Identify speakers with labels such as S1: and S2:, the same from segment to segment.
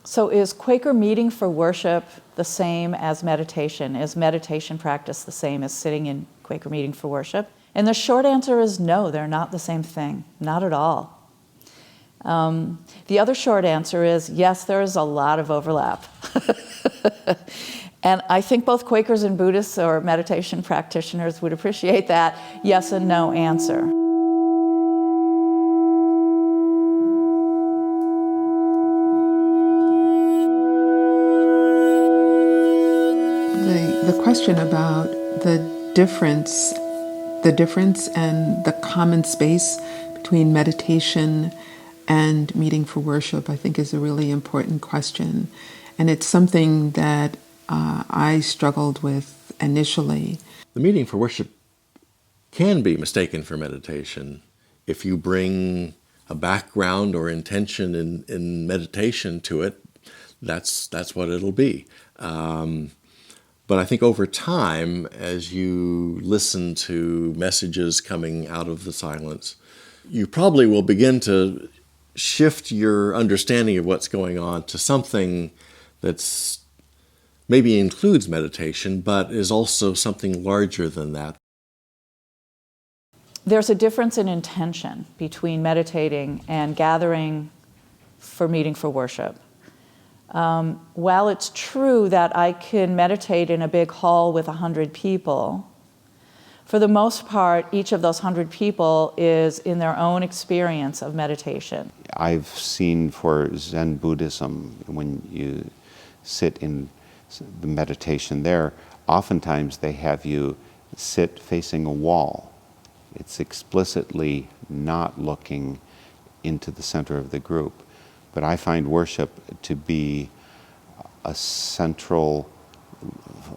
S1: So is Quaker meeting for worship the same as meditation? Is meditation practice the same as sitting in Quaker meeting for worship? And the short answer is no, they're not the same thing, not at all. The other short answer is yes, there is a lot of overlap. And I think both Quakers and Buddhists or meditation practitioners would appreciate that yes and no answer.
S2: The question about the difference and the common space between meditation and meeting for worship, I think, is a really important question. And it's something that I struggled with initially.
S3: The meeting for worship can be mistaken for meditation if you bring a background or intention in meditation to it. That's what it'll be. But I think over time, as you listen to messages coming out of the silence, you probably will begin to shift your understanding of what's going on to something that's maybe includes meditation, but is also something larger than that.
S1: There's a difference in intention between meditating and gathering for meeting for worship. While it's true that I can meditate in a big hall with 100 people, for the most part, each of those 100 people is in their own experience of meditation.
S4: I've seen for Zen Buddhism, when you sit in the meditation there, oftentimes they have you sit facing a wall. It's explicitly not looking into the center of the group. But I find worship to be a central,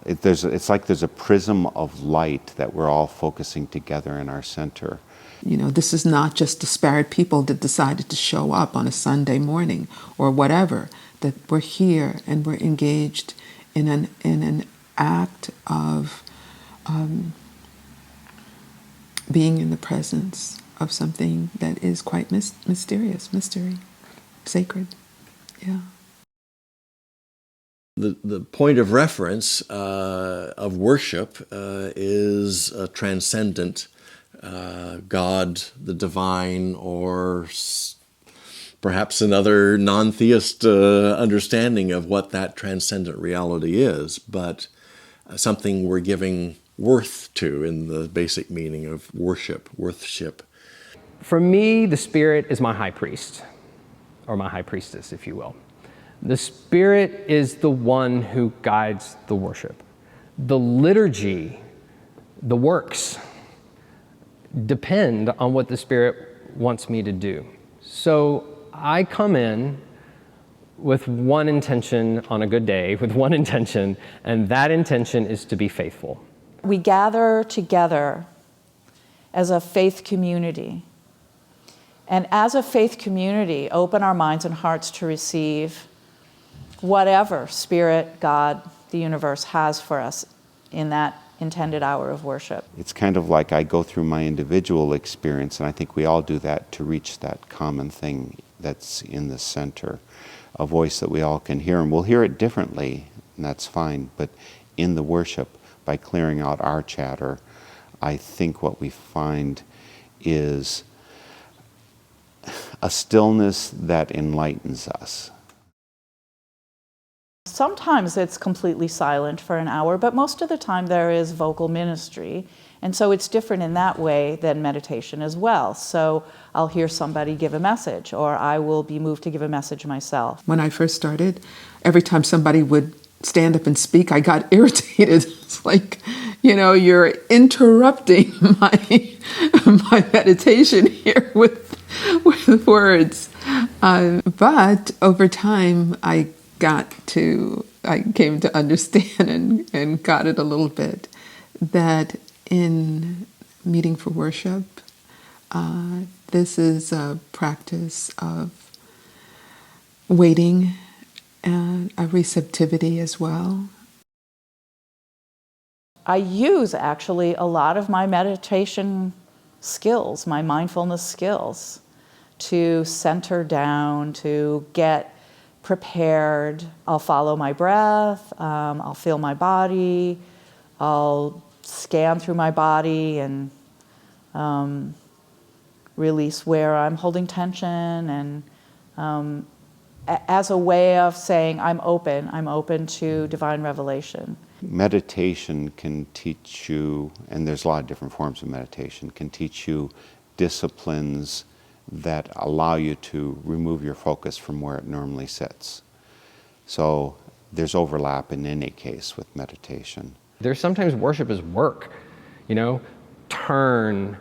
S4: it's like there's a prism of light that we're all focusing together in our center.
S2: You know, this is not just disparate people that decided to show up on a Sunday morning or whatever, that we're here and we're engaged in an act of being in the presence of something that is quite mysterious, mystery. Sacred, yeah.
S3: The point of reference of worship is a transcendent God, the divine, or perhaps another non-theist understanding of what that transcendent reality is, but something we're giving worth to in the basic meaning of worship, worthship.
S5: For me, the Spirit is my high priest, or my high priestess, if you will. The Spirit is the one who guides the worship. The liturgy, the works, depend on what the Spirit wants me to do. So I come in with one intention on a good day, with one intention, and that intention is to be faithful.
S1: We gather together as a faith community. And as a faith community, open our minds and hearts to receive whatever Spirit, God, the universe has for us in that intended hour of worship.
S4: It's kind of like I go through my individual experience, and I think we all do that to reach that common thing that's in the center, a voice that we all can hear, and we'll hear it differently, and that's fine, but in the worship, by clearing out our chatter, I think what we find is a stillness that enlightens us.
S1: Sometimes it's completely silent for an hour, but most of the time there is vocal ministry. And so it's different in that way than meditation as well. So I'll hear somebody give a message, or I will be moved to give a message myself.
S2: When I first started, every time somebody would stand up and speak, I got irritated. It's like, you know, you're interrupting my meditation here with words. But over time, I came to understand and got it a little bit, that in meeting for worship, this is a practice of waiting and a receptivity as well.
S1: I use actually a lot of my meditation skills, my mindfulness skills, to center down, to get prepared. I'll follow my breath, I'll feel my body, I'll scan through my body and release where I'm holding tension, and as a way of saying I'm open to divine revelation.
S4: Meditation can teach you, and there's a lot of different forms of meditation, can teach you disciplines that allow you to remove your focus from where it normally sits. So there's overlap in any case with meditation.
S5: There's sometimes worship is work, you know, turn,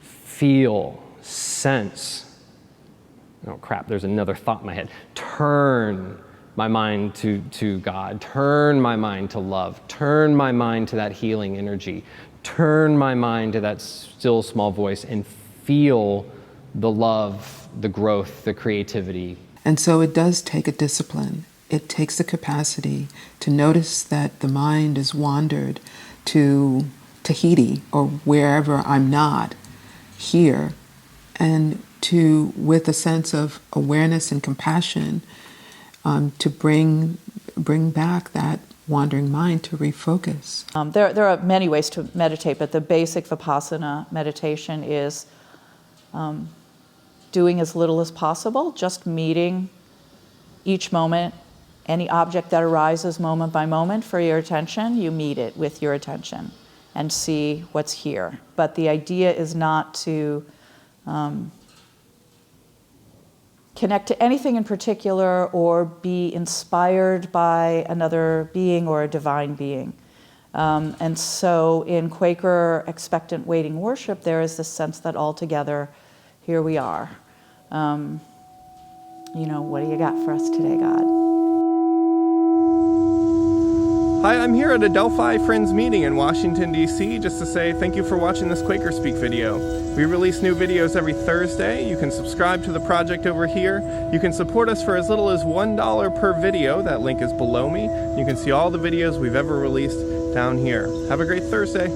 S5: feel, sense. Oh crap, there's another thought in my head. Turn my mind to God, turn my mind to love, turn my mind to that healing energy, turn my mind to that still small voice and feel the love, the growth, the creativity.
S2: And so it does take a discipline. It takes the capacity to notice that the mind is wandered to Tahiti or wherever I'm not here, and to, with a sense of awareness and compassion, to bring back that wandering mind to refocus.
S1: There are many ways to meditate, but the basic Vipassana meditation is doing as little as possible, just meeting each moment, any object that arises moment by moment for your attention, you meet it with your attention and see what's here. But the idea is not to connect to anything in particular or be inspired by another being or a divine being. And so in Quaker expectant waiting worship, there is this sense that all together, here we are. You know, what do you got for us today, God?
S6: Hi, I'm here at a Delphi Friends meeting in Washington, D.C. just to say thank you for watching this QuakerSpeak video. We release new videos every Thursday. You can subscribe to the project over here. You can support us for as little as $1 per video. That link is below me. You can see all the videos we've ever released down here. Have a great Thursday.